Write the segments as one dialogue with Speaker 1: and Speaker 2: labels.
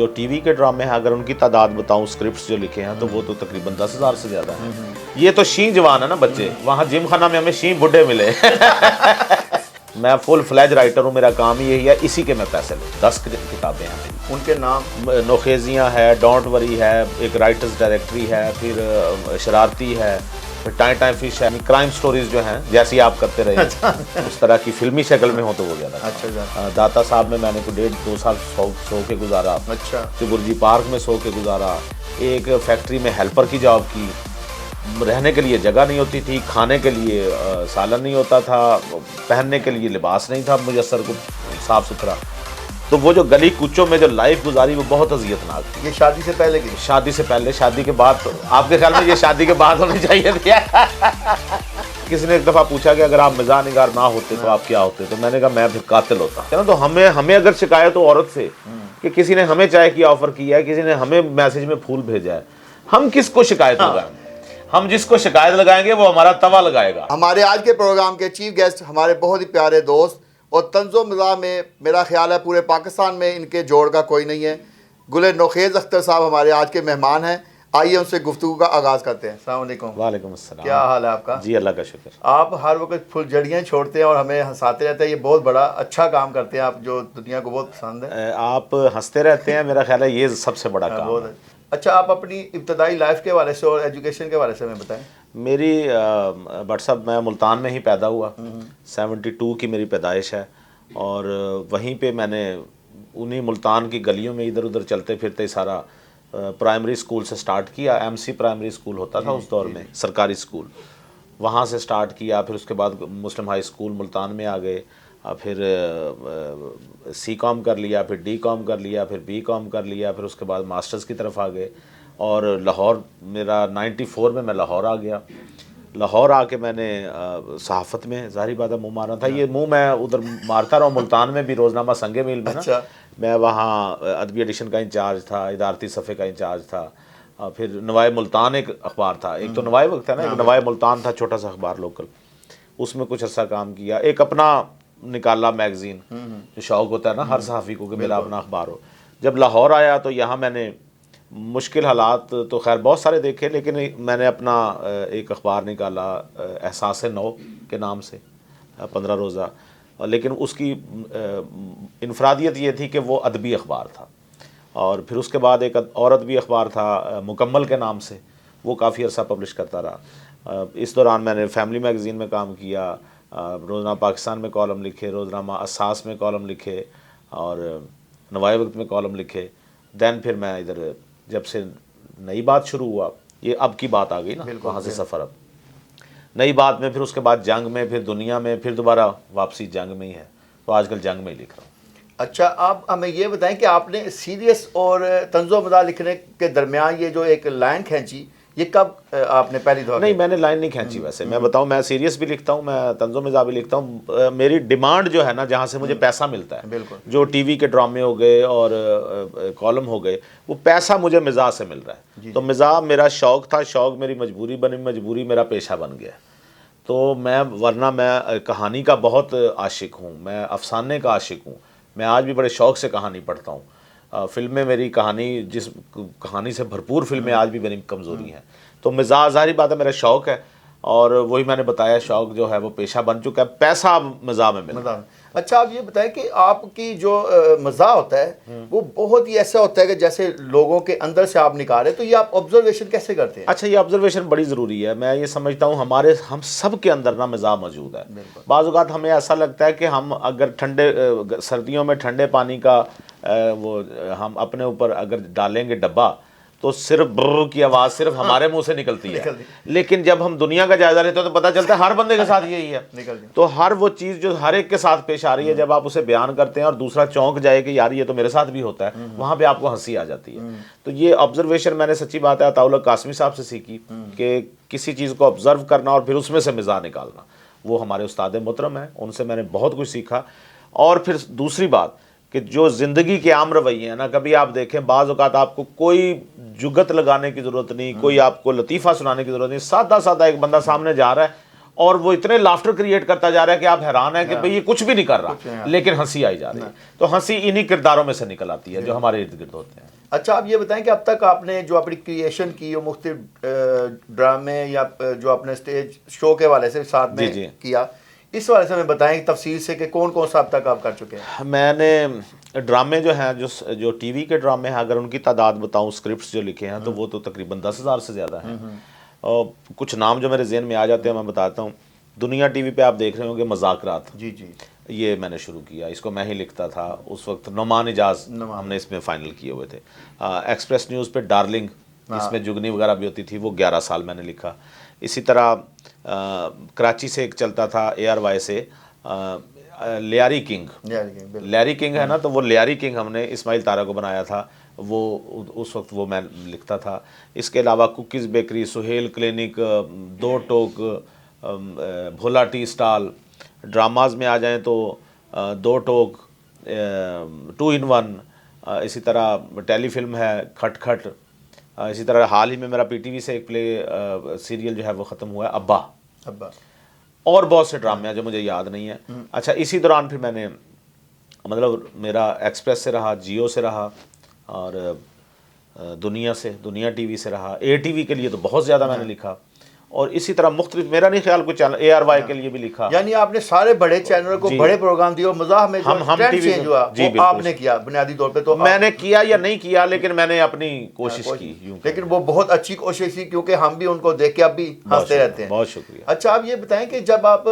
Speaker 1: جو T V کے ڈرامے ہیں اگر ان کی تعداد بتاؤں اسکرپٹس جو لکھے ہیں تو وہ تو تقریباً 10,000 سے زیادہ ہیں. یہ تو شین جوان ہے نا بچے, وہاں جم خانہ میں ہمیں شین بڈھے ملے. میں فل فلیج رائٹر ہوں, میرا کام ہی یہی ہے, اسی کے میں پیسے لوں. 10 کتابیں ہیں میری.
Speaker 2: ان کے نام
Speaker 1: نوخیزیاں ہے, ڈونٹ وری ہے, ایک رائٹرز ڈائریکٹری ہے, پھر شرارتی ہے, پھر ٹائم ٹائم فش ہے. کرائم سٹوریز جو ہیں جیسی آپ کرتے رہے اس طرح کی فلمی شکل میں ہو تو وہ زیادہ.
Speaker 2: اچھا
Speaker 1: داتا صاحب میں نے کوئی 1.5-2 سال سو کے گزارا.
Speaker 2: اچھا
Speaker 1: چبرجی پارک میں سو کے گزارا. ایک فیکٹری میں ہیلپر کی جاب کی. رہنے کے لیے جگہ نہیں ہوتی تھی, کھانے کے لیے سالن نہیں ہوتا تھا, پہننے کے لیے لباس نہیں تھا میسر کو صاف ستھرا. تو وہ جو گلی کوچوں میں جو لائف گزاری وہ بہت اذیتناک تھی.
Speaker 2: یہ شادی سے پہلے کی؟
Speaker 1: شادی سے پہلے. شادی کے بعد تو آپ کے خیال میں یہ شادی کے بعد ہونی چاہیے تھی. کسی نے ایک دفعہ پوچھا کہ اگر آپ مزاح نگار نہ ہوتے تو آپ کیا ہوتے, تو میں نے کہا میں پھر قاتل ہوتا. تو ہمیں اگر شکایت ہو عورت سے کہ کسی نے ہمیں چائے کی آفر کیا ہے, کسی نے ہمیں میسج میں پھول بھیجا ہے, ہم کس کو شکایت لگائیں؟ ہم جس کو شکایت لگائیں گے وہ ہمارا توا لگائے گا.
Speaker 2: ہمارے آج کے پروگرام کے چیف گیسٹ ہمارے بہت ہی پیارے دوست, اور طنز و مزاح میں میرا خیال ہے پورے پاکستان میں ان کے جوڑ کا کوئی نہیں ہے. گل نوخیز اختر صاحب ہمارے آج کے مہمان ہیں. آئیے ان سے گفتگو کا آغاز کرتے ہیں. السلام علیکم.
Speaker 1: وعلیکم السلام.
Speaker 2: کیا حال ہے آپ کا؟
Speaker 1: جی اللہ کا شکر.
Speaker 2: آپ ہر وقت پھل جھڑیاں چھوڑتے ہیں اور ہمیں ہنساتے رہتے ہیں. یہ بہت بڑا اچھا کام کرتے ہیں آپ, جو دنیا کو بہت پسند ہے.
Speaker 1: آپ ہنستے رہتے ہیں, میرا خیال ہے یہ سب سے بڑا کام ہے.
Speaker 2: اچھا, آپ اپنی ابتدائی لائف کے حوالے سے اور ایجوکیشن کے حوالے سے ہمیں بتائیں.
Speaker 1: میری بٹ صاحب میں ملتان میں ہی پیدا ہوا. 72 کی میری پیدائش ہے, اور وہیں پہ میں نے انہی ملتان کی گلیوں میں ادھر ادھر چلتے پھرتے سارا پرائمری اسکول سے سٹارٹ کیا. ایم سی پرائمری اسکول ہوتا تھا اس دور میں, سرکاری اسکول, وہاں سے سٹارٹ کیا. پھر اس کے بعد مسلم ہائی اسکول ملتان میں آ گئے, پھر سی کام کر لیا, پھر ڈی کام کر لیا, پھر بی کام کر لیا, پھر اس کے بعد ماسٹرز کی طرف آ گئے. اور لاہور میرا 94 میں لاہور آ گیا. لاہور آ کے میں نے صحافت میں ظاہری بات ہے منہ مارا تھا. یہ منہ میں ادھر مارتا رہا. ملتان میں بھی روزنامہ سنگ میل میں نا, میں وہاں ادبی ایڈیشن کا انچارج تھا, ادارتی صفحے کا انچارج تھا. پھر نوائے ملتان ایک اخبار تھا, ایک تو نوائے وقت تھا نا, ایک نوائے ملتان تھا چھوٹا سا اخبار لوکل, اس میں کچھ عرصہ کام کیا. ایک اپنا نکالا میگزین, جو شوق ہوتا ہے نا ہر صحافی کو کہ میرا اپنا اخبار ہو. جب لاہور آیا تو یہاں میں نے مشکل حالات تو خیر بہت سارے دیکھے, لیکن میں نے اپنا ایک اخبار نکالا احساس نو کے نام سے, 15 روزہ. لیکن اس کی انفرادیت یہ تھی کہ وہ ادبی اخبار تھا. اور پھر اس کے بعد ایک اور ادبی اخبار تھا مکمل کے نام سے, وہ کافی عرصہ پبلش کرتا رہا. اس دوران میں نے فیملی میگزین میں کام کیا, روزنامہ پاکستان میں کالم لکھے, روزنامہ اساس میں کالم لکھے, اور نوائے وقت میں کالم لکھے. دین پھر میں ادھر جب سے نئی بات شروع ہوا, یہ اب کی بات آ گئی نا, وہاں سے سفر اب نئی بات میں, پھر اس کے بعد جنگ میں, پھر دنیا میں, پھر دوبارہ واپسی جنگ میں ہی ہے. تو آج کل جنگ میں ہی لکھ رہا ہوں.
Speaker 2: اچھا, آپ ہمیں یہ بتائیں کہ آپ نے سیریس اور طنز و مزاح لکھنے کے درمیان یہ جو ایک لائن کھینچی, یہ کب آپ نے پہلی دفعہ؟
Speaker 1: نہیں, میں نے لائن نہیں کھینچی. ویسے میں بتاؤں, میں سیریس بھی لکھتا ہوں, میں طنز و مزاح بھی لکھتا ہوں. میری ڈیمانڈ جو ہے نا, جہاں سے مجھے پیسہ ملتا ہے,
Speaker 2: بالکل,
Speaker 1: جو ٹی وی کے ڈرامے ہو گئے اور کالم ہو گئے, وہ پیسہ مجھے مزاح سے مل رہا ہے. تو مزاح میرا شوق تھا, شوق میری مجبوری بنی, مجبوری میرا پیشہ بن گیا. تو میں ورنہ میں کہانی کا بہت عاشق ہوں, میں افسانے کا عاشق ہوں. میں آج بھی بڑے شوق سے کہانی پڑھتا ہوں. فلمیں میری کہانی, جس کہانی سے بھرپور فلمیں آج بھی میری کمزوری ہیں. تو مزاح ظاہری بات ہے میرا شوق ہے, اور وہی میں نے بتایا شوق جو ہے وہ پیشہ بن چکا ہے, پیسہ اب مزاح میں ملتا ہے.
Speaker 2: اچھا, آپ یہ بتائیں کہ آپ کی جو مزاح ہوتا ہے وہ بہت ہی ایسا ہوتا ہے کہ جیسے لوگوں کے اندر سے آپ نکالے, تو یہ آپ آبزرویشن کیسے کرتے ہیں؟
Speaker 1: اچھا, یہ آبزرویشن بڑی ضروری ہے. میں یہ سمجھتا ہوں ہم سب کے اندر نا مزاح موجود ہے. بعض اوقات ہمیں ایسا لگتا ہے کہ ہم اگر سردیوں میں ٹھنڈے پانی کا وہ ہم اپنے اوپر اگر ڈالیں گے ڈبہ, تو صرف برر کی آواز صرف ہمارے منہ سے نکلتی ہے. لیکن جب ہم دنیا کا جائزہ لیتے ہیں تو پتہ چلتا ہے ہر بندے کے ساتھ یہی ہے. تو ہر وہ چیز جو ہر ایک کے ساتھ پیش آ رہی ہے, جب آپ اسے بیان کرتے ہیں اور دوسرا چونک جائے کہ یار یہ تو میرے ساتھ بھی ہوتا ہے, وہاں پہ آپ کو ہنسی آ جاتی ہے. تو یہ آبزرویشن میں نے سچی بات ہے عطاء اللہ قاسمی صاحب سے سیکھی, کہ کسی چیز کو آبزرو کرنا اور پھر اس میں سے مزاح نکالنا. وہ ہمارے استاد محترم ہیں, ان سے میں نے بہت کچھ سیکھا. اور پھر دوسری بات کہ جو زندگی کے عام رویے ہیں نا, کبھی آپ دیکھیں بعض اوقات آپ کو کوئی جگت لگانے کی ضرورت نہیں, کوئی آپ کو لطیفہ سنانے کی ضرورت نہیں. سادہ سادہ ایک بندہ سامنے جا رہا ہے اور وہ اتنے لافٹر کریٹ کرتا جا رہا ہے کہ آپ حیران ہیں کہ بھئی یہ کچھ بھی نہیں کر رہا لیکن ہنسی آئی جا رہی ہے. تو ہنسی انہی کرداروں میں سے نکل آتی ہے جو ہمارے ارد گرد ہوتے ہیں.
Speaker 2: اچھا آپ یہ بتائیں کہ اب تک آپ نے جو اپنی کریشن کی وہ مختلف ڈرامے یا جو اپنے اسٹیج شو کے والے سے ساتھ میں کیا, اس والے سے ہمیں بتائیں تفصیل سے کہ کون کون سا اب تک آپ کر چکے ہیں.
Speaker 1: میں نے ڈرامے جو ہیں جو ٹی وی کے ڈرامے ہیں اگر ان کی تعداد بتاؤں اسکرپٹس جو لکھے ہیں تو وہ تو تقریباً 10,000 سے زیادہ ہیں. اور کچھ نام جو میرے ذہن میں آ جاتے ہیں میں بتاتا ہوں. دنیا ٹی وی پہ آپ دیکھ رہے ہوں گے مذاکرات,
Speaker 2: جی جی
Speaker 1: یہ میں نے شروع کیا, اس کو میں ہی لکھتا تھا اس وقت. نعمان اجاز ہم نے اس میں فائنل کیے ہوئے تھے. ایکسپریس نیوز پہ ڈارلنگ جس میں جگنی وغیرہ بھی ہوتی تھی وہ 11 سال میں نے لکھا. اسی طرح کراچی سے ایک چلتا تھا ARY سے لیاری کنگ ہے نا, تو وہ لیاری کنگ ہم نے اسماعیل طارہ کو بنایا تھا, وہ اس وقت وہ میں لکھتا تھا. اس کے علاوہ کوکیز بیکری, سہیل کلینک, دو ٹوک, بھولا ٹی اسٹال. ڈراماز میں آ جائیں تو دو ٹوک, 2 in 1, اسی طرح ٹیلی فلم ہے کھٹ کھٹ. اسی طرح حال ہی میں میرا PTV سے ایک پلے سیریل جو ہے وہ ختم ہوا ہے ابا. اور بہت سے ڈرامے ہیں جو مجھے یاد نہیں ہے. اچھا اسی دوران پھر میں نے مطلب میرا ایکسپریس سے رہا, جیو سے رہا, اور دنیا ٹی وی سے رہا. ATV کے لیے تو بہت زیادہ میں نے لکھا, اور اسی طرح مختلف, میرا نہیں خیال کوئی چینل ARY کے لیے بھی لکھا.
Speaker 2: یعنی آپ نے سارے بڑے چینلوں کو بڑے پروگرام دیے, اور مزاح میں جو ٹرینڈ چینج ہوا وہ آپ نے کیا بنیادی طور پہ. تو
Speaker 1: میں نے کیا یا نہیں کیا لیکن میں نے اپنی کوشش کی,
Speaker 2: لیکن وہ بہت اچھی کوشش تھی کیونکہ ہم بھی ان کو دیکھ کے اب بھی ہنستے رہتے ہیں.
Speaker 1: بہت شکریہ.
Speaker 2: اچھا آپ یہ بتائیں کہ جب آپ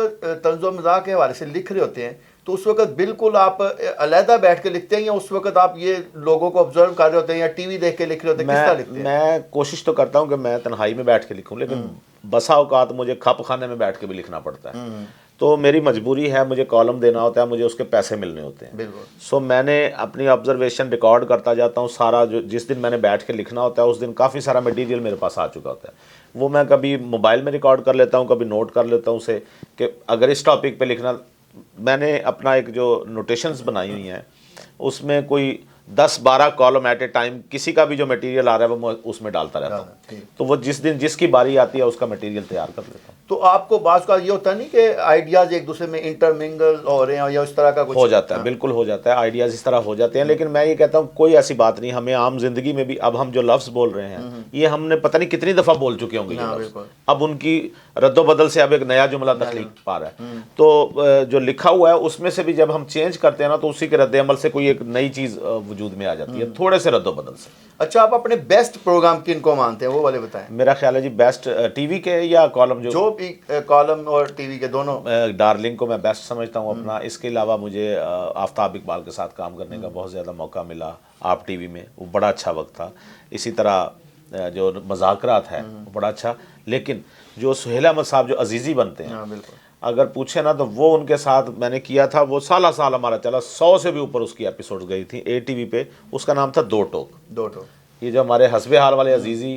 Speaker 2: طنز و مزاح کے حوالے سے لکھ رہے ہوتے ہیں تو اس وقت بالکل آپ علیحدہ بیٹھ کے لکھتے ہیں یا اس وقت آپ یہ لوگوں کو آبزرو کر رہے ہوتے ہیں یا ٹی وی دیکھ کے لکھ رہے ہوتے ہیں, کس طرح لکھتے ہیں؟
Speaker 1: میں کوشش تو کرتا ہوں کہ میں تنہائی میں بیٹھ کے لکھوں, لیکن بسا اوقات مجھے کھپ خانے میں بیٹھ کے بھی لکھنا پڑتا ہے. تو میری مجبوری ہے, مجھے کالم دینا ہوتا ہے, مجھے اس کے پیسے ملنے ہوتے ہیں. سو میں نے اپنی آبزرویشن ریکارڈ کرتا جاتا ہوں سارا. جو جس دن میں نے بیٹھ کے لکھنا ہوتا ہے اس دن کافی سارا میٹیریل میرے پاس آ چکا ہوتا ہے. وہ میں کبھی موبائل میں ریکارڈ کر لیتا ہوں, کبھی نوٹ کر لیتا ہوں اسے کہ اگر اس ٹاپک پہ لکھنا. میں نے اپنا ایک جو نوٹیشنز بنائی ہوئی ہیں اس میں کوئی 10-12 کالم ایٹ اے ٹائم, کسی کا بھی جو میٹیریل آ رہا ہے وہ اس میں ڈالتا رہتا ہوں. تو وہ جس دن جس کی باری آتی ہے اس کا میٹیریل تیار کر لیتا ہوں.
Speaker 2: تو آپ کو بعض کا یہ ہوتا نہیں کہ آئیڈیاز ایک دوسرے میں انٹرمنگل ہو رہے ہیں یا اس طرح کا کچھ
Speaker 1: ہو جاتا ہے؟ بالکل ہو جاتا ہے, آئیڈیاز اس طرح ہو جاتے ہیں. لیکن میں یہ کہتا ہوں کوئی ایسی بات نہیں, ہمیں عام زندگی میں بھی اب ہم جو لفظ بول رہے ہیں یہ ہم نے پتہ نہیں کتنی دفعہ بول چکے ہوں گے. اب ان کی رد و بدل سے اب ایک نیا جملہ تخلیق پا رہا ہے. تو جو لکھا ہوا ہے اس میں سے بھی جب ہم چینج کرتے ہیں نا تو اسی کے رد عمل سے کوئی ایک نئی چیز وجود میں آ جاتی ہے, تھوڑے سے رد و بدل سے.
Speaker 2: اچھا آپ اپنے بیسٹ پروگرام کن کو مانتے ہیں وہ والے بتائیں.
Speaker 1: میرا خیال ہے جی بیسٹ ٹی وی کے یا کالم,
Speaker 2: جو بھی کالم اور ٹی وی کے دونوں.
Speaker 1: ڈارلنگ کو میں بیسٹ سمجھتا ہوں اپنا. اس کے علاوہ مجھے آفتاب اقبال کے ساتھ کام کرنے کا بہت زیادہ موقع ملا آپ ٹی وی میں, وہ بڑا اچھا وقت تھا. اسی طرح جو مذاکرات ہے وہ بڑا اچھا. لیکن جو سہیل احمد صاحب جو عزیزی بنتے ہیں اگر پوچھے نا تو وہ ان کے ساتھ میں نے کیا تھا, وہ سالہ سال ہمارا چلا, 100 سے بھی اوپر اس کی ایپیسوڈ گئی تھی ATV پہ. اس کا نام تھا دو ٹوک. یہ جو ہمارے حسب حال والے عزیزی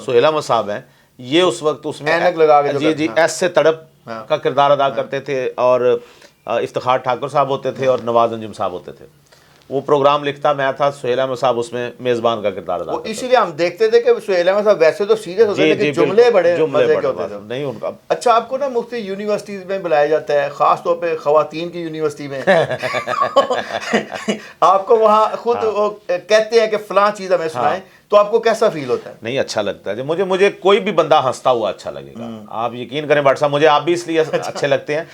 Speaker 1: سہیل احمد صاحب ہیں, یہ اس وقت اس میں جی ایس سے تڑپ کا کردار ادا کرتے تھے, اور افتخار ٹھاکر صاحب ہوتے تھے اور نواز انجم صاحب ہوتے تھے. وہ پروگرام لکھتا میں تھا, سہیل احمد صاحب اس میں میزبان کا کردار ادا کرتے.
Speaker 2: اسی لیے ہم دیکھتے تھے کہ سہیل احمد صاحب ویسے تو سیریس ہوتے ہیں لیکن جملے بڑے مزے کے ہوتے تھے.
Speaker 1: نہیں ان کا.
Speaker 2: اچھا آپ کو نا مختلف یونیورسٹیز میں بلایا جاتا ہے, خاص طور پہ خواتین کی یونیورسٹی میں. آپ کو وہاں خود کہتے ہیں کہ فلاں چیز ہمیں سنائیں, تو آپ کو کیسا فیل ہوتا ہے؟
Speaker 1: نہیں اچھا لگتا ہے. مجھے کوئی بھی بندہ ہنستا ہوا اچھا لگے گا. آپ یقین کریں بٹ صاحب, مجھے آپ بھی اس لیے اچھے لگتے ہیں.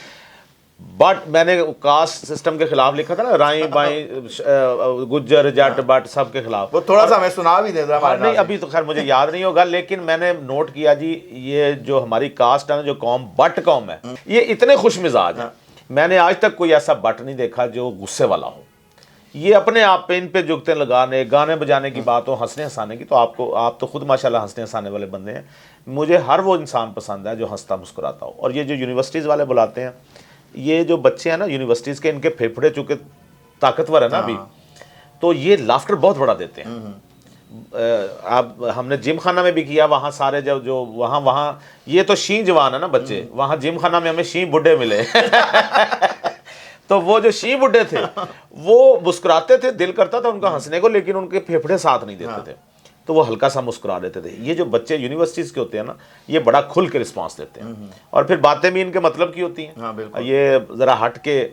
Speaker 1: بٹ میں نے کاسٹ سسٹم کے خلاف لکھا تھا نا, رائیں بائیں گجر جٹ بٹ سب کے خلاف.
Speaker 2: وہ تھوڑا سا ہمیں سنا بھی دے ذرا.
Speaker 1: نہیں ابھی تو خیر مجھے یاد نہیں ہوگا, لیکن میں نے نوٹ کیا جی یہ جو ہماری کاسٹ ہے نا, جو قوم بٹ قوم ہے, یہ اتنے خوش مزاج ہیں. میں نے آج تک کوئی ایسا بٹ نہیں دیکھا جو غصے والا ہو. یہ اپنے آپ پہ ان پہ جگتے لگانے, گانے بجانے کی بات ہو, ہنسنے ہنسانے کی, تو آپ تو خود ماشاءاللہ ہنسنے ہنسانے والے بندے ہیں. مجھے ہر وہ انسان پسند ہے جو ہنستا مسکراتا ہو. اور یہ جو یونیورسٹیز والے بلاتے ہیں, یہ جو بچے ہیں نا یونیورسٹیز کے, ان کے پھیپھڑے چونکہ طاقتور ہے نا ابھی, تو یہ لافٹر بہت بڑا دیتے ہیں. اب ہم نے جم خانہ میں بھی کیا, وہاں سارے جو وہاں یہ تو شین جوان ہے نا بچے, وہاں جم خانہ میں ہمیں شین بڈھے ملے. تو وہ جو شین بڈھے تھے وہ مسکراتے تھے, دل کرتا تھا ان کا ہنسنے کو, لیکن ان کے پھیپھڑے ساتھ نہیں دیتے تھے. تو وہ ہلکا سا مسکرا دیتے تھے. یہ جو بچے یونیورسٹیز کے ہوتے ہیں نا, یہ بڑا کھل کے رسپانس دیتے ہیں, اور پھر باتیں بھی ان کے مطلب کی ہوتی ہیں. یہ ذرا ہٹ کے,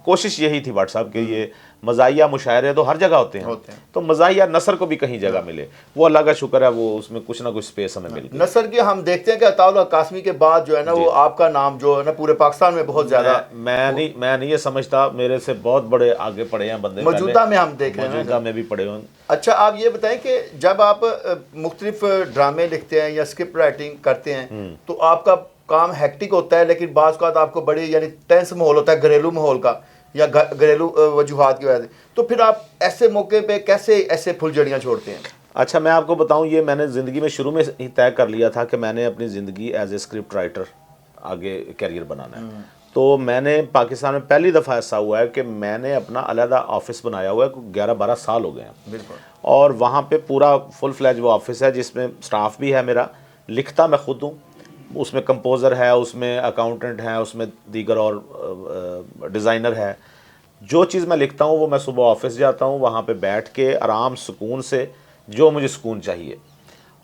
Speaker 1: کوشش یہی تھی واٹس ایپ کہ یہ مزاحیہ مشاعرے تو ہر جگہ ہوتے ہیں, تو مزاحیہ نثر کو بھی کہیں جگہ ملے, وہ اللہ کا شکر ہے, وہ اس میں کچھ نہ کچھ سپیس ہمیں مل گئی.
Speaker 2: نثر کی ہم دیکھتے ہیں کہ عطاء اللہ قاسمی کے بعد جو ہے نا وہ آپ کا نام جو ہے نا پورے پاکستان میں بہت زیادہ,
Speaker 1: میں نہیں یہ سمجھتا, میرے سے بہت بڑے آگے پڑھے ہیں بندے,
Speaker 2: موجودہ میں ہم دیکھ رہے ہیں,
Speaker 1: موجودہ میں بھی پڑھے ہوئے.
Speaker 2: اچھا آپ یہ بتائیں کہ جب آپ مختلف ڈرامے لکھتے ہیں یا اسکرپٹ رائٹنگ کرتے ہیں تو آپ کا کام ہیکٹک ہوتا ہے, لیکن بعض اوقات آپ کو بڑی یعنی ٹینس ماحول ہوتا ہے گھریلو ماحول کا یا گھریلو وجوہات کی وجہ سے, تو پھر آپ ایسے موقع پہ کیسے ایسے پھل جڑیاں چھوڑتے ہیں؟
Speaker 1: اچھا میں آپ کو بتاؤں, یہ میں نے زندگی میں شروع میں ہی طے کر لیا تھا کہ میں نے اپنی زندگی ایز اے اسکرپٹ رائٹر آگے کیریئر بنانا ہے. تو میں نے پاکستان میں پہلی دفعہ ایسا ہوا ہے کہ میں نے اپنا علیحدہ آفس بنایا ہوا ہے, 11-12 سال ہو گئے ہیں.
Speaker 2: بالکل.
Speaker 1: اور وہاں پہ پورا فل فلیج وہ آفس ہے جس میں سٹاف بھی ہے میرا, لکھتا میں خود ہوں, اس میں کمپوزر ہے, اس میں اکاؤنٹنٹ ہے, اس میں دیگر اور ڈیزائنر ہے. جو چیز میں لکھتا ہوں وہ میں صبح آفس جاتا ہوں, وہاں پہ بیٹھ کے آرام سکون سے جو مجھے سکون چاہیے,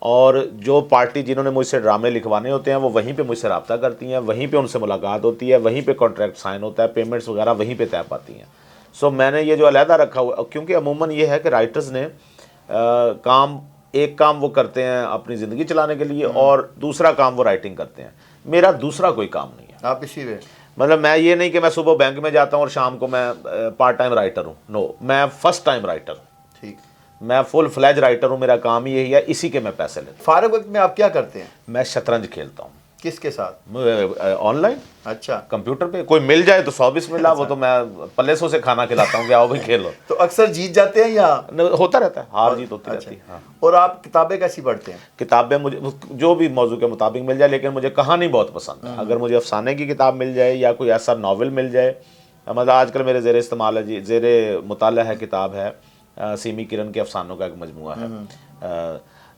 Speaker 1: اور جو پارٹی جنہوں نے مجھ سے ڈرامے لکھوانے ہوتے ہیں وہ وہیں پہ مجھ سے رابطہ کرتی ہیں, وہیں پہ ان سے ملاقات ہوتی ہے, وہیں پہ کانٹریکٹ سائن ہوتا ہے, پیمنٹس وغیرہ وہیں پہ طے پاتی ہیں. سو میں نے یہ جو علیحدہ رکھا ہوا, کیونکہ عموماً یہ ہے کہ رائٹرز نے ایک کام وہ کرتے ہیں اپنی زندگی چلانے کے لیے, اور دوسرا کام وہ رائٹنگ کرتے ہیں. میرا دوسرا کوئی کام نہیں ہے.
Speaker 2: آپ اسی میں
Speaker 1: مطلب میں یہ نہیں کہ میں صبح بینک میں جاتا ہوں اور شام کو میں پارٹ ٹائم رائٹر ہوں, نو, میں فرسٹ ٹائم رائٹر ہوں.
Speaker 2: ٹھیک,
Speaker 1: میں فل فلیج رائٹر ہوں, میرا کام یہی ہے, اسی کے میں پیسے لیتا ہوں.
Speaker 2: فارغ وقت میں آپ کیا کرتے ہیں؟
Speaker 1: میں شطرنج کھیلتا ہوں.
Speaker 2: کس کے ساتھ؟
Speaker 1: On line.
Speaker 2: اچھا,
Speaker 1: کمپیوٹر پہ کوئی مل جائے تو 100 بسم اللہ, وہ تو میں پلیسوں سے کھانا کھلاتا ہوں کہ آؤ بھائی کھیلو.
Speaker 2: تو اکثر جیت جاتے ہیں یا
Speaker 1: ہوتا رہتا ہے, ہار جیت ہوتی رہتی ہے. ہاں.
Speaker 2: اور آپ کتابیں کیسی پڑھتے ہیں؟
Speaker 1: کتابیں مجھے جو بھی موضوع کے مطابق مل جائے, لیکن مجھے کہانی بہت پسند ہے. اگر مجھے افسانے کی کتاب مل جائے یا کوئی ایسا ناول مل جائے, مطلب آج کل میرے زیر استعمال ہے جی, زیر مطالعہ ہے کتاب ہے سیمی کرن کے افسانوں کا ایک مجموعہ ہے,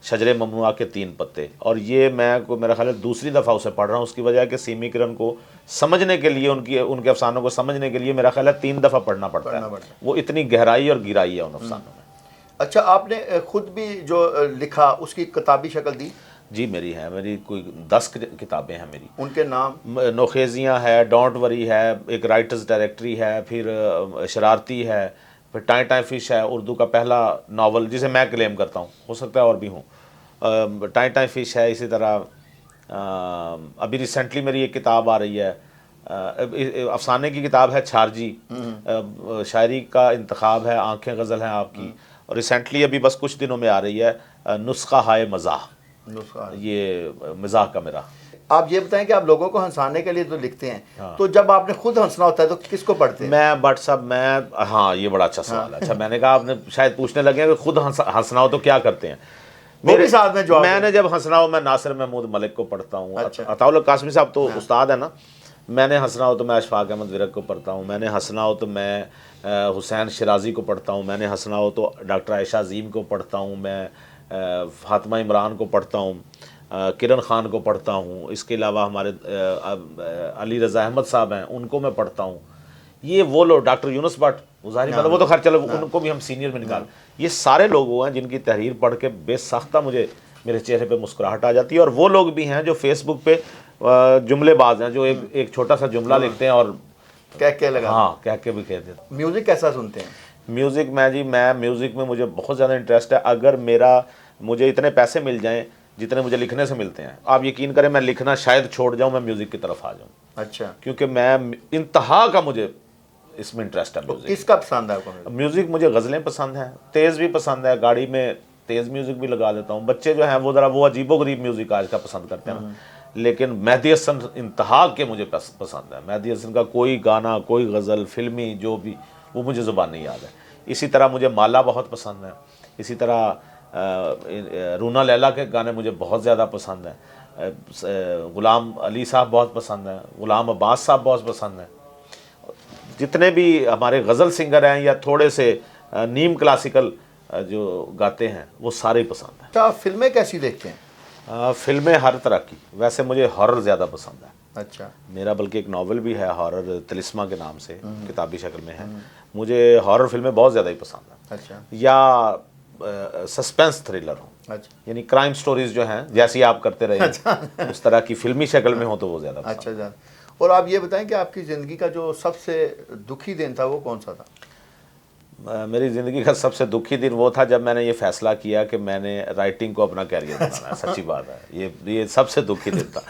Speaker 1: شجر ممنوعہ کے 3 پتے, اور یہ میں میرا خیال ہے دوسری دفعہ اسے پڑھ رہا ہوں. اس کی وجہ ہے کہ سیمی کرن کو سمجھنے کے لیے, ان کے افسانوں کو سمجھنے کے لیے میرا خیال ہے 3 دفعہ پڑھنا پڑتا ہے. وہ اتنی گہرائی اور گہرائی ہے ان افسانوں میں.
Speaker 2: اچھا, آپ نے خود بھی جو لکھا اس کی کتابی شکل دی؟
Speaker 1: جی میری ہے, میری کوئی 10 کتابیں ہیں میری.
Speaker 2: ان کے نام؟
Speaker 1: نوخیزیاں ہے, ڈونٹ وری ہے, ایک رائٹرز ڈائریکٹری ہے, پھر شرارتی ہے, پھر ٹائیں ٹائیں فش ہے, اردو کا پہلا ناول جسے میں کلیم کرتا ہوں, ہو سکتا ہے اور بھی ہوں. ٹائیں ٹائیں فش ہے. اسی طرح ابھی ریسنٹلی میری ایک کتاب آ رہی ہے, افسانے کی کتاب ہے چھارجی, شاعری کا انتخاب ہے, آنکھیں غزل ہیں آپ کی. اور ریسنٹلی ابھی بس کچھ دنوں میں آ رہی ہے نسخہ ہائے مزاح, یہ مزاح کا میرا.
Speaker 2: آپ یہ بتائیں کہ آپ لوگوں کو ہنسانے کے لیے تو لکھتے ہیں, تو جب آپ نے خود ہنسنا ہوتا ہے تو کس کو پڑھتے ہیں؟
Speaker 1: میں بٹ صاحب میں, ہاں یہ بڑا اچھا سوال ہے. اچھا میں نے کہا آپ نے شاید پوچھنے لگے کہ خود ہنسنا ہو تو کیا کرتے ہیں.
Speaker 2: میرے ساتھ
Speaker 1: میں نے جب ہنسنا ہو میں ناصر محمود ملک کو پڑھتا ہوں. عطاء اللہ قاسمی صاحب تو استاد ہے نا. میں نے ہنسنا ہو تو میں اشفاق احمد ورق کو پڑھتا ہوں. میں نے ہنسنا ہو تو میں حسین شرازی کو پڑھتا ہوں. میں نے ہنسنا ہو تو ڈاکٹر عائشہ عظیم کو پڑھتا ہوں. میں فاطمہ عمران کو پڑھتا ہوں, کرن خان کو پڑھتا ہوں. اس کے علاوہ ہمارے علی رضا احمد صاحب ہیں, ان کو میں پڑھتا ہوں. یہ وہ لوگ, ڈاکٹر یونس بٹ, وہ تو خیر چلو ان کو بھی ہم سینئر میں نکال. یہ سارے لوگ وہ ہیں جن کی تحریر پڑھ کے بے ساختہ مجھے میرے چہرے پہ مسکراہٹ آ جاتی ہے. اور وہ لوگ بھی ہیں جو فیس بک پہ جملے باز ہیں, جو ایک چھوٹا سا جملہ لکھتے ہیں اور کہہ کے بھی کہتے ہیں.
Speaker 2: میوزک کیسا سنتے ہیں؟
Speaker 1: میوزک میں میوزک میں مجھے بہت زیادہ انٹرسٹ ہے. اگر مجھے اتنے پیسے مل جائیں جتنے مجھے لکھنے سے ملتے ہیں, آپ یقین کریں میں لکھنا شاید چھوڑ جاؤں, میں میوزک کی طرف آ جاؤں.
Speaker 2: اچھا,
Speaker 1: کیونکہ میں انتہا کا مجھے اس میں انٹرسٹ ہے. میوزک
Speaker 2: کس کا پسند ہے آپ کو؟
Speaker 1: میوزک مجھے غزلیں پسند ہیں, تیز بھی پسند ہے, گاڑی میں تیز میوزک بھی لگا لیتا ہوں. بچے جو ہیں وہ ذرا وہ عجیب و غریب میوزک آج کا پسند کرتے ہیں نا, لیکن مہدی حسن انتہا کے مجھے پسند ہے. مہدی حسن کا کوئی گانا, کوئی غزل, فلمی جو بھی, وہ مجھے زبان نہیں یاد ہے. اسی طرح مجھے مالا بہت پسند ہے. اسی طرح رونا لیلا کے گانے مجھے بہت زیادہ پسند ہیں. غلام علی صاحب بہت پسند ہیں, غلام عباس صاحب بہت پسند ہیں. جتنے بھی ہمارے غزل سنگر ہیں یا تھوڑے سے نیم کلاسیکل جو گاتے ہیں وہ سارے پسند ہیں.
Speaker 2: اچھا, آپ فلمیں کیسی دیکھتے ہیں؟
Speaker 1: فلمیں ہر طرح کی. ویسے مجھے ہارر زیادہ پسند ہے.
Speaker 2: اچھا,
Speaker 1: میرا بلکہ ایک ناول بھی ہے ہارر, تلسمہ کے نام سے, کتابی شکل میں ہے. مجھے ہارر فلمیں بہت زیادہ ہی پسند ہیں.
Speaker 2: اچھا,
Speaker 1: یا سسپینس تھرلر ہوں.
Speaker 2: اچھا
Speaker 1: یعنی کرائم سٹوریز جو ہیں جیسی آپ کرتے رہے ہیں اس طرح کی فلمی شکل میں ہو تو وہ زیادہ پسند۔
Speaker 2: اچھا جان، اور آپ یہ بتائیں کہ آپ کی زندگی کا جو سب سے دکھی دن تھا وہ کون سا تھا؟
Speaker 1: میری زندگی کا سب سے دکھی دن وہ تھا جب میں نے یہ فیصلہ کیا کہ میں نے رائٹنگ کو اپنا کیریئر بنانا ہے۔ سچی بات ہے، یہ سب سے دکھی دن تھا،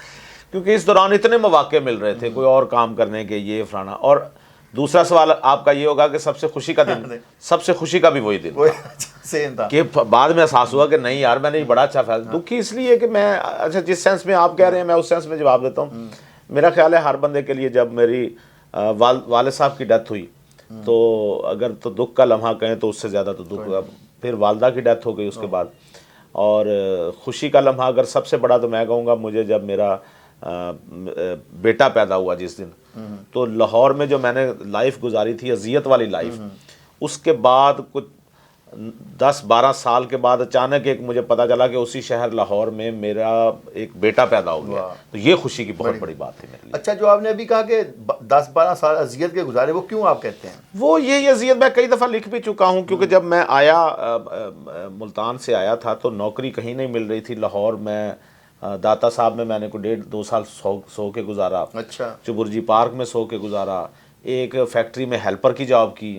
Speaker 1: کیونکہ اس دوران اتنے مواقع مل رہے تھے کوئی اور کام کرنے کے، یہ فلانا۔ اور دوسرا سوال آپ کا یہ ہوگا کہ سب سے خوشی کا دن، سب سے خوشی کا بھی وہی دن
Speaker 2: سیم تھا
Speaker 1: کہ بعد میں احساس ہوا کہ نہیں یار میں نے یہ بڑا اچھا فیصلہ۔ دکھی اس لیے کہ میں، اچھا جس سینس میں آپ کہہ رہے ہیں میں اس سینس میں جواب دیتا ہوں۔ میرا خیال ہے ہر بندے کے لیے جب میری والد صاحب کی ڈیتھ ہوئی تو اگر تو دکھ کا لمحہ کہیں تو اس سے زیادہ تو دکھ، پھر والدہ کی ڈیتھ ہو گئی اس کے بعد، اور خوشی کا لمحہ اگر سب سے بڑا تو میں کہوں گا مجھے جب میرا بیٹا پیدا ہوا جس دن، تو لاہور میں جو میں نے لائف گزاری تھی اذیت والی لائف، اس کے بعد کچھ 10-12 سال کے بعد اچانک ایک مجھے پتا چلا کہ اسی شہر لاہور میں میرا ایک بیٹا پیدا ہو گیا، تو یہ خوشی کی بہت بڑی بات تھی میرے لیے۔
Speaker 2: اچھا جو آپ نے ابھی کہا کہ 10-12 سال اذیت کے گزارے، وہ کیوں آپ کہتے ہیں؟
Speaker 1: وہ یہ اذیت میں کئی دفعہ لکھ بھی چکا ہوں، کیونکہ جب میں آیا ملتان سے آیا تھا تو نوکری کہیں نہیں مل رہی تھی لاہور میں۔ داتا صاحب میں نے کوئی 1.5-2 سال سو کے گزارا،
Speaker 2: اچھا
Speaker 1: چبرجی پارک میں سو کے گزارا، ایک فیکٹری میں ہیلپر کی جاب کی،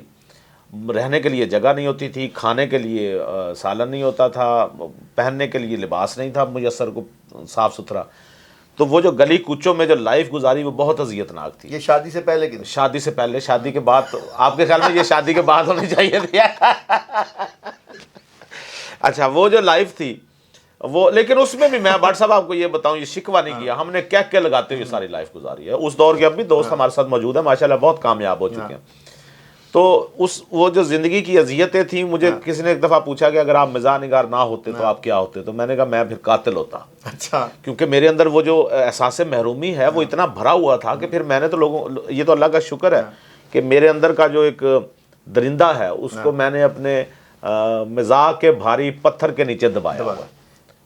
Speaker 1: رہنے کے لیے جگہ نہیں ہوتی تھی، کھانے کے لیے سالن نہیں ہوتا تھا، پہننے کے لیے لباس نہیں تھا میسر کو صاف ستھرا۔ تو وہ جو گلی کوچوں میں جو لائف گزاری وہ بہت اذیت ناک تھی۔
Speaker 2: یہ شادی سے پہلے کی؟
Speaker 1: شادی سے پہلے، شادی کے بعد تو آپ کے خیال میں یہ شادی کے بعد ہونی چاہیے تھی؟ اچھا وہ جو لائف تھی وہ، لیکن اس میں بھی میں بھٹ صاحب آپ کو یہ بتاؤں، یہ شکوہ نہیں کیا، ہم نے کہہ لگاتے ہوئے ساری لائف گزاری ہے۔ اس دور کے اب بھی دوست ہمارے ساتھ موجود ہیں ماشاءاللہ، بہت کامیاب ہو چکے ہیں۔ تو وہ جو زندگی کی اذیتیں تھیں، مجھے کسی نے ایک دفعہ پوچھا کہ اگر آپ مزاح نگار نہ ہوتے تو آپ کیا ہوتے، تو میں نے کہا میں پھر قاتل ہوتا۔
Speaker 2: اچھا،
Speaker 1: کیونکہ میرے اندر وہ جو احساس محرومی ہے وہ اتنا بھرا ہوا تھا کہ پھر میں نے تو یہ تو اللہ کا شکر ہے کہ میرے اندر کا جو ایک درندہ ہے اس کو میں نے اپنے مزاح کے بھاری پتھر کے نیچے دبایا ہوا ہے،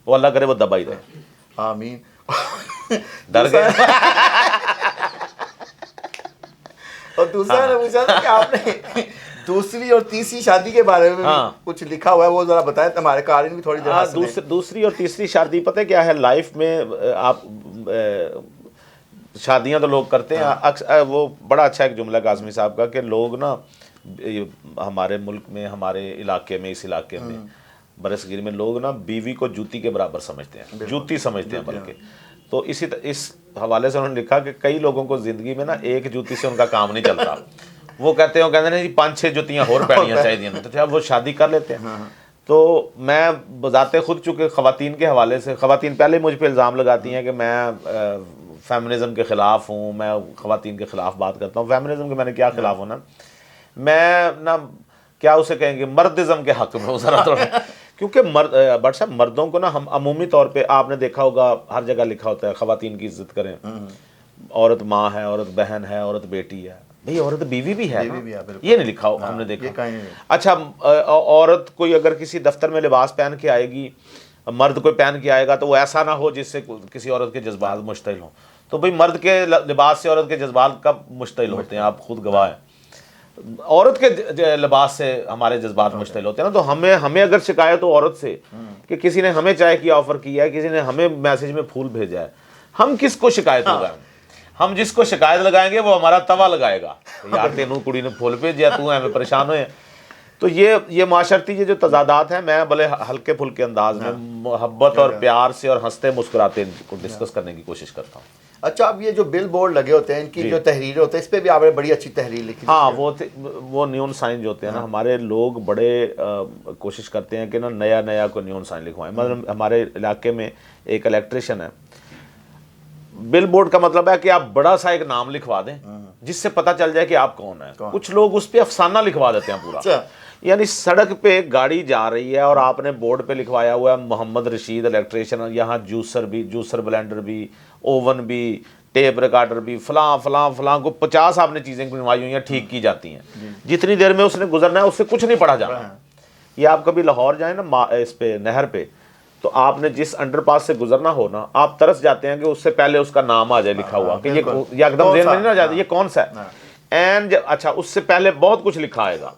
Speaker 1: وہ اللہ کرے وہ دبا ہی رہے۔
Speaker 2: آمین۔
Speaker 1: ڈر گئے؟
Speaker 2: اور دوسرا نے پوچھا تھا کہ آپ نے دوسری اور تیسری شادی کے بارے میں کچھ لکھا ہوا ہے، وہ ذرا بتائیں ہمارے قارئین بھی تھوڑی دیر۔
Speaker 1: دوسری اور تیسری شادی پتہ کیا ہے لائف میں، آپ شادیاں تو لوگ کرتے ہیں، وہ بڑا اچھا ایک جملہ کاظمی صاحب کا کہ لوگ نا ہمارے ملک میں، ہمارے علاقے میں، اس علاقے میں برصغیر میں لوگ نا بیوی کو جوتی کے برابر سمجھتے ہیں، جوتی سمجھتے ہیں بلکہ۔ تو اس حوالے سے انہوں نے لکھا کہ کئی لوگوں کو زندگی میں نا ایک جوتی سے ان کا کام نہیں چلتا، وہ کہتے ہیں جی 5-6 جوتیاں اور پہنیاں چاہیے، تو جب وہ شادی کر لیتے ہیں۔ تو میں بذات خود چونکہ خواتین کے حوالے سے، خواتین پہلے مجھ پہ الزام لگاتی ہیں کہ میں فیمنزم کے خلاف ہوں، میں خواتین کے خلاف بات کرتا ہوں۔ فیمنزم کے میں نے کیا خلاف ہونا، میں نا کیا اسے کہیں گے مردزم کے حق میں ذرا تھوڑا، کیونکہ بٹ صاحب مردوں کو نا ہم عمومی طور پہ آپ نے دیکھا ہوگا ہر جگہ لکھا ہوتا ہے خواتین کی عزت کریں، عورت ماں ہے، عورت بہن ہے، عورت بیٹی ہے، بھئی عورت بیوی بھی ہے نا، یہ نہیں لکھا ہم نے دیکھا۔ اچھا عورت کوئی اگر کسی دفتر میں لباس پہن کے آئے گی، مرد کوئی پہن کے آئے گا تو وہ ایسا نہ ہو جس سے کسی عورت کے جذبات مشتعل ہوں۔ تو بھئی مرد کے لباس سے عورت کے جذبات کب مشتعل ہوتے ہیں، آپ خود گواہ ہیں۔ عورت کے لباس سے ہمارے جذبات مشتعل ہوتے ہیں نا، تو ہمیں اگر شکایت ہو عورت سے کہ کسی نے ہمیں چائے کی آفر کیا ہے، کسی نے ہمیں میسج میں پھول بھیجا ہے، ہم کس کو شکایت لگائیں؟ ہم جس کو شکایت لگائیں گے وہ ہمارا توا لگائے گا، یار تینوں کڑی نے پھول بھیجا، تو ہمیں پریشان ہوئے۔ تو یہ معاشرتی یہ جو تضادات ہیں، میں بھلے ہلکے پھلکے انداز میں محبت اور پیار سے اور ہنستے مسکراتے ان کو ڈسکس کرنے کی کوشش کرتا ہوں۔
Speaker 2: اچھا اب یہ جو بل بورڈ لگے ہوتے ہیں، ان کی جو تحریریں ہوتے ہیں، اس پہ بھی آپ نے بڑی اچھی تحریر لکھی۔
Speaker 1: ہاں وہ نیون سائن جو ہوتے ہیں نا، ہمارے لوگ بڑے کوشش کرتے ہیں کہ نا نیا کوئی نیون سائن لکھوائیں۔ مطلب ہمارے علاقے میں ایک الیکٹریشین ہے، بل بورڈ کا مطلب ہے کہ آپ بڑا سا ایک نام لکھوا دیں جس سے پتہ چل جائے کہ آپ کون ہیں۔ کچھ لوگ اس پہ افسانہ لکھوا دیتے ہیں پورا، یعنی سڑک پہ گاڑی جا رہی ہے اور آپ نے بورڈ پہ لکھوایا ہوا ہے محمد رشید الیکٹریشین، یہاں جوسر بلینڈر بھی، اوون بھی، ٹیپ ریکارڈر بھی، فلاں فلاں فلاں کو 50 آپ نے چیزیں بنوائی ہوئی ہیں، ٹھیک کی جاتی ہیں۔ جتنی دیر میں اس نے گزرنا ہے اس سے کچھ نہیں پڑھا جانا۔ یہ آپ کبھی لاہور جائیں نا اس پہ نہر پہ، تو آپ نے جس انڈر پاس سے گزرنا ہو نا، آپ ترس جاتے ہیں کہ اس سے پہلے اس کا نام آ جائے لکھا ہوا کہ یہ ایک دم ذہن میں نہیں آ جاتا یہ کون سا ہے۔ اچھا اس سے پہلے بہت کچھ لکھا آئے گا،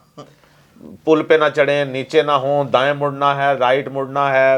Speaker 1: پل پہ نہ چڑھیں، نیچے نہ ہوں، دائیں مڑنا ہے، رائٹ مڑنا ہے،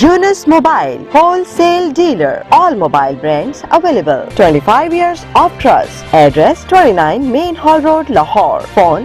Speaker 3: Yunus Mobile, wholesale dealer. All mobile brands available. 25 years of trust. Address 29 Main Hall Road, Lahore. Phone